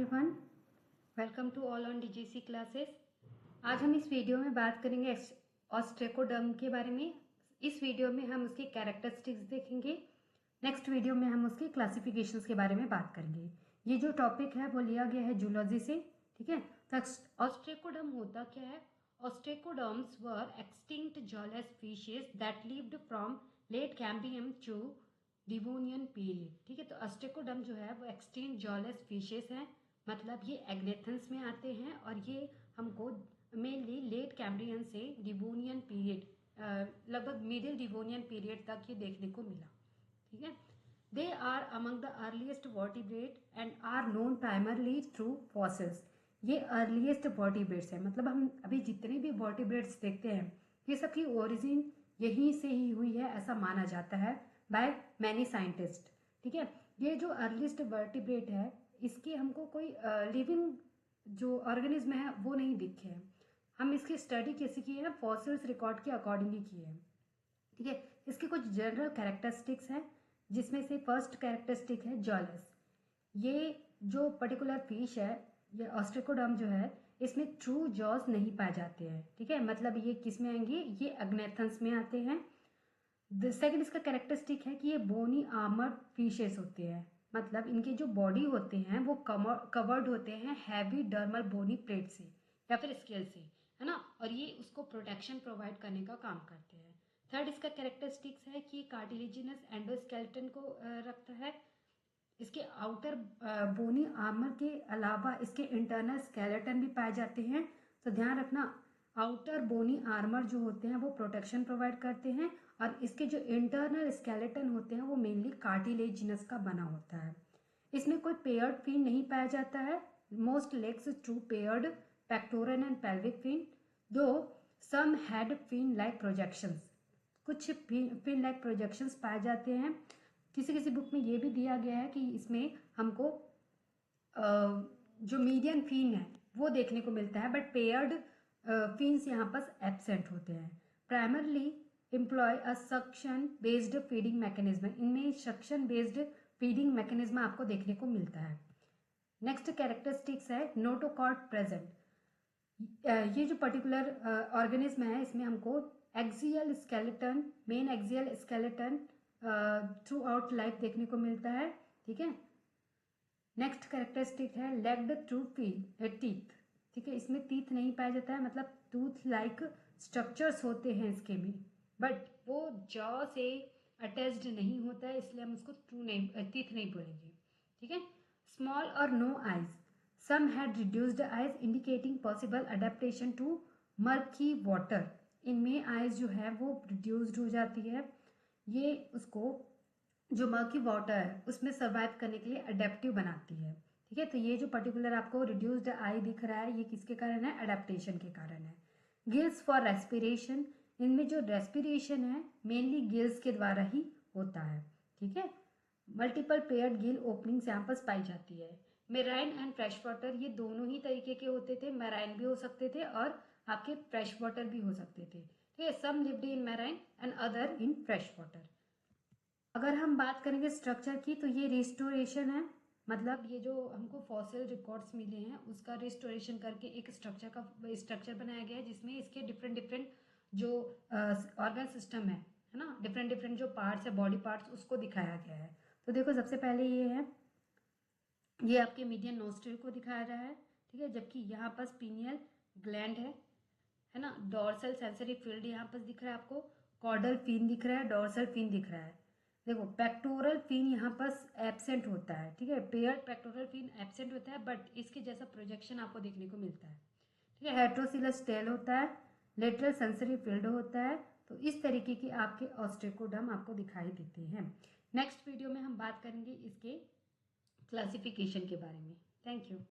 Everyone, welcome to all on DGC classes. आज हम इस वीडियो में बात करेंगे ऑस्ट्रेकोडर्म के बारे में। इस वीडियो में हम उसकी कैरेक्टरिस्टिक्स देखेंगे। नेक्स्ट वीडियो में हम उसकी क्लासिफिकेशंस के बारे में बात करेंगे। ये जो टॉपिक है वो लिया गया है जूलॉजी से, ठीक है। तो ऑस्ट्रेकोडर्म होता क्या है? Ostracoderms were extinct jawless fishes that lived from late Cambrian to Devonian period, ठीक है। तो ऑस्ट्रेकोडर्म जो है वो एक्सटिंक्ट जॉलेस फिशेस हैं, मतलब ये एग्नेथन्स में आते हैं और ये हमको मेनली लेट कैम्ब्रियन से डिवोनियन पीरियड, लगभग मिडिल डिवोनियन पीरियड तक ये देखने को मिला, ठीक है। They are among the earliest vertebrate and are known primarily through fossils. ये अर्लीस्ट वर्टिब्रेट्स है, मतलब हम अभी जितने भी वर्टिब्रेट्स देखते हैं ये सबकी ओरिजिन यहीं से ही हुई है, ऐसा माना जाता है बाय मैनी साइंटिस्ट, ठीक है। ये जो अर्लीस्ट वर्टिब्रेट है इसके हमको कोई लिविंग जो ऑर्गेनिज्म है वो नहीं दिखे हैं। हम इसकी स्टडी कैसे की है? फॉसिल्स रिकॉर्ड के अकॉर्डिंग ही की है, ठीक है। इसके कुछ जनरल कैरेक्टरिस्टिक्स हैं, जिसमें से फर्स्ट कैरेक्टरिस्टिक है जॉलेस। ये जो पर्टिकुलर फिश है, ये ऑस्ट्रेकोडर्म जो है, इसमें ट्रू जॉज नहीं पाए जाते हैं, ठीक है। मतलब ये किस में आएंगे? ये अग्नेथन्स में आते हैं। सेकंड इसका कैरेक्टरिस्टिक है कि ये बोनी आर्मर्ड फिशेस होते हैं, मतलब इनके जो बॉडी होते हैं वो कवर्ड होते हैं हैवी डर्मल बोनी प्लेट से या फिर स्केल से, है ना, और ये उसको प्रोटेक्शन प्रोवाइड करने का काम करते हैं। थर्ड इसका कैरेक्टरिस्टिक्स है कि कार्टिलेजिनस एंडोस्केलेटन को रखता है। इसके आउटर बोनी आर्मर के अलावा इसके इंटरनल स्केलेटन भी पाए जाते हैं। तो ध्यान रखना, आउटर बोनी आर्मर जो होते हैं वो प्रोटेक्शन प्रोवाइड करते हैं और इसके जो इंटरनल स्केलेटन होते हैं वो मेनली कार्टिलेजिनस का बना होता है। इसमें कोई पेयर्ड फिन नहीं पाया जाता है। Most legs two paired pectoral and pelvic fin, though some had fin like projections. कुछ फिन लाइक प्रोजेक्शंस पाए जाते हैं। किसी किसी बुक में ये भी दिया गया है कि इसमें हमको जो मीडियन फिन है वो देखने को मिलता है, बट पेयर्ड फिन्स यहाँ पर एब्सेंट होते हैं। प्राइमरली एम्प्लॉय अ सक्शन बेस्ड फीडिंग मैकेनिज्म, इनमें सक्शन बेस्ड फीडिंग मैकेनिज्म आपको देखने को मिलता है। नेक्स्ट कैरेक्टरिस्टिक्स है नोटोकॉर्ड प्रेजेंट। ये जो पर्टिकुलर ऑर्गेनिज्म है इसमें हमको axial skeleton, main axial skeleton through out life देखने को मिलता है, ठीक है। नेक्स्ट कैरेक्टरिस्टिक है लेग्ड थ्रू टीथ, ठीक है। इसमें टीथ नहीं पाया जाता है, मतलब टूथ लाइक स्ट्रक्चर्स होते हैं इसके में, बट वो जॉ से अटैच्ड नहीं होता है, इसलिए हम उसको ट्रू नहीं, टीथ नहीं बोलेंगे, ठीक है। स्मॉल और no eyes, some had reduced eyes indicating possible adaptation to murky water. इनमें आइज जो है वो रिड्यूस्ड हो जाती है, ये उसको जो मर्की वाटर है उसमें सर्वाइव करने के लिए अडेप्टिव बनाती है, ठीक है। तो ये जो पर्टिकुलर आपको रिड्यूस्ड आई दिख रहा है ये किसके कारण है? अडेप्टेशन के कारण है। गिल्स फॉर रेस्पिरेशन, इनमें जो रेस्पिरेशन है मेनली गिल्स के द्वारा ही होता है, ठीक है। मल्टीपल पेयर्ड गिल ओपनिंग्स यहाँ पर पाई जाती है। मेराइन एंड फ्रेश वाटर, ये दोनों ही तरीके के होते थे, मेराइन भी हो सकते थे और आपके फ्रेश वाटर भी हो सकते थे, ठीक है। Some lived in marine and other in fresh water. अगर हम बात करेंगे स्ट्रक्चर की तो ये रिस्टोरेशन है, मतलब ये जो हमको फॉसिल रिकॉर्ड्स मिले हैं उसका रिस्टोरेशन करके एक स्ट्रक्चर बनाया गया है, जिसमें इसके डिफरेंट डिफरेंट जो ऑर्गन सिस्टम है ना, डिफरेंट डिफरेंट जो पार्ट्स है, बॉडी पार्ट्स, उसको दिखाया गया है। तो देखो सबसे पहले ये है, ये आपके मीडियन नोस्ट्रिल को दिखाया रहा है, ठीक है। जबकि यहाँ पर पीनियल ग्लैंड है ना। डॉर्सल सेंसरी फील्ड यहाँ पर दिख रहा है आपको, कॉर्डल फिन दिख रहा है, डॉर्सल फिन दिख रहा है। देखो पेक्टोरल फिन यहाँ पर एब्सेंट होता है, ठीक है। पेयर्ड पेक्टोरल फिन एब्सेंट होता है, बट इसके जैसा प्रोजेक्शन आपको देखने को मिलता है, ठीक है। हेट्रोसिलस टेल होता है, लेटरल सेंसरी फील्ड होता है। तो इस तरीके की आपके ऑस्ट्रेकोडर्म आपको दिखाई देते हैं। नेक्स्ट वीडियो में हम बात करेंगे इसके क्लासिफिकेशन के बारे में। Thank you.